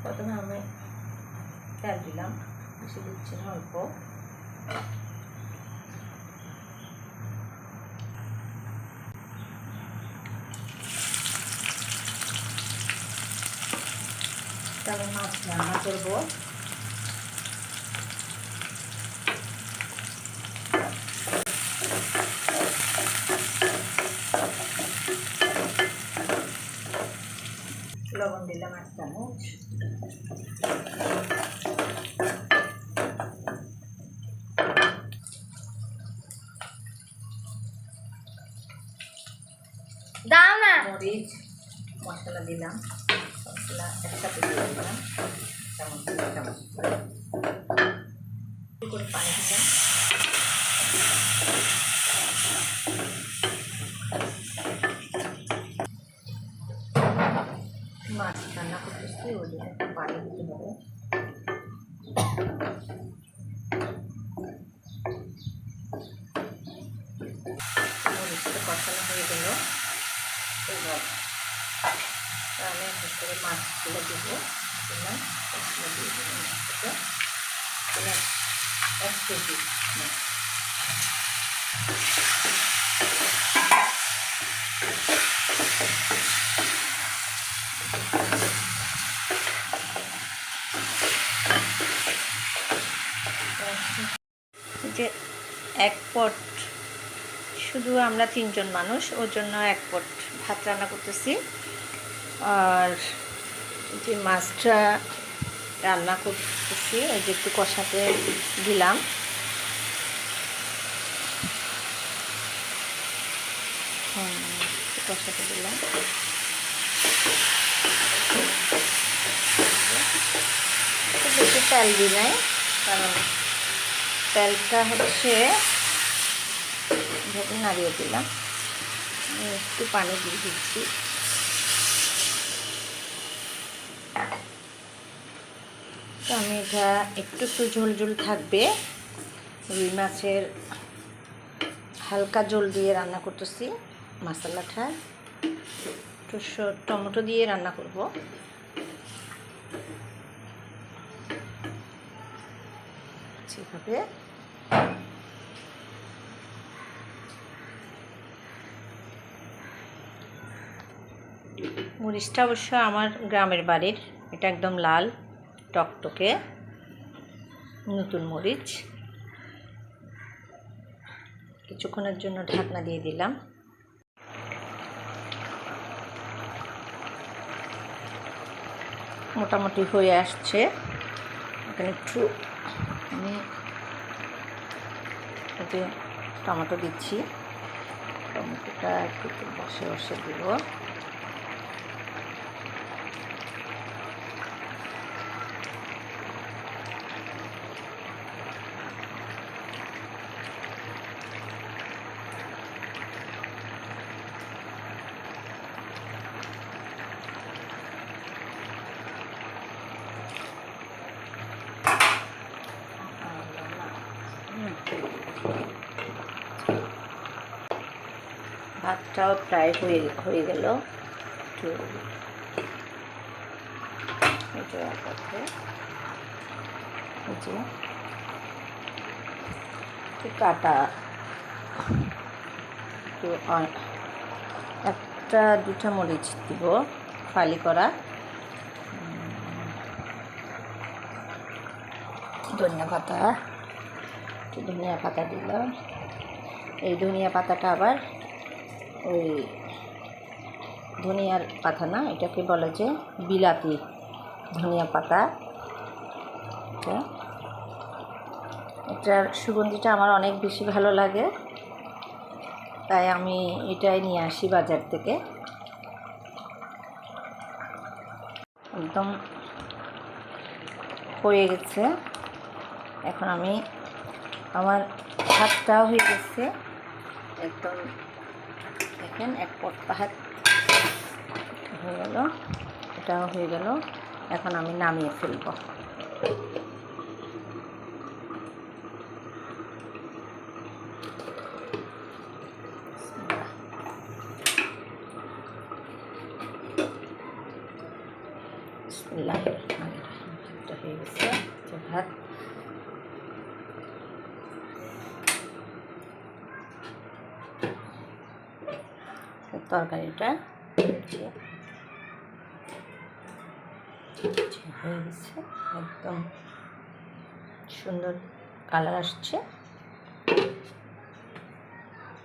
প্রথমে আমি তেল দিলাম, বেশি দিচ্ছি না, অল্প। তাহলে মাছ রান্না করবো। লবণ দিলাম 1 চামচ, দাও না। মরিচ মশলা দিলাম, মশলা একসাথে দিয়ে দিলাম, চামচ করে পানি দিলাম। মাছ রান্না করতেছি, ওই জন্য একটু পানি দিতে হবে। মরিচটা কষানো হয়ে গেল, এবার তাহলে করে মাছগুলো দেবো। দিলাম, মশলা দিয়ে দিলাম মাছটা, 1 কেজি মাছ। যে 1 পট, শুধু আমরা 3 জন মানুষ, ওর জন্য 1 পট ভাত রান্না করতেছি। আর যে মাছটা রান্না করতেছি ওই যে একটু কষাতে দিলাম। কষাতে দিলাম, বেশি তেল দিই নাই, কারণ তেলটা হচ্ছে ভেবে নাড়িয়ে দিলাম। একটু পানি দিয়ে দিচ্ছি। তো আমি এটা একটু ঝোল ঝোল থাকবে, রুই মাছের হালকা ঝোল দিয়ে রান্না করতেছি। মশলাটা একটু টমেটো দিয়ে রান্না করব। সেভাবে মরিচটা অবশ্য আমার গ্রামের বাড়ির, এটা একদম লাল টকটকে নতুন মরিচ। কিছুক্ষণের জন্য ঢাকনা দিয়ে দিলাম। মোটামুটি হয়ে আসছে। এখানে একটু আমি এতে টমেটো দিচ্ছি, টমেটোটা একটু বসে বসে দিব। ভাতটাও প্রায় হয়ে গেল। কাটা তো 1-2টা মরিচ দিব ফালি করা, ধনিয়া পাতা, একটু ধনিয়া পাতা দিলাম। এই ধনিয়া পাতাটা আবার ওই ধনিয়ার পাতা না, এটাকে বলে যে বিলাতি ধনিয়া পাতা। এটার সুগন্ধিটা আমার অনেক বেশি ভালো লাগে, তাই আমি এটাই নিয়ে আসি বাজার থেকে। একদম হয়ে গেছে। এখন আমি আমার ভাতটাও হয়ে গেছে একদম, দেখেন 1 পট ভাত হয়ে গেল, এটাও হয়ে গেল। এখন আমি নামিয়ে ফেলব। হয়ে গেছে ভাত। তরকারিটা হয়ে গেছে, একদম সুন্দর কালার আসছে।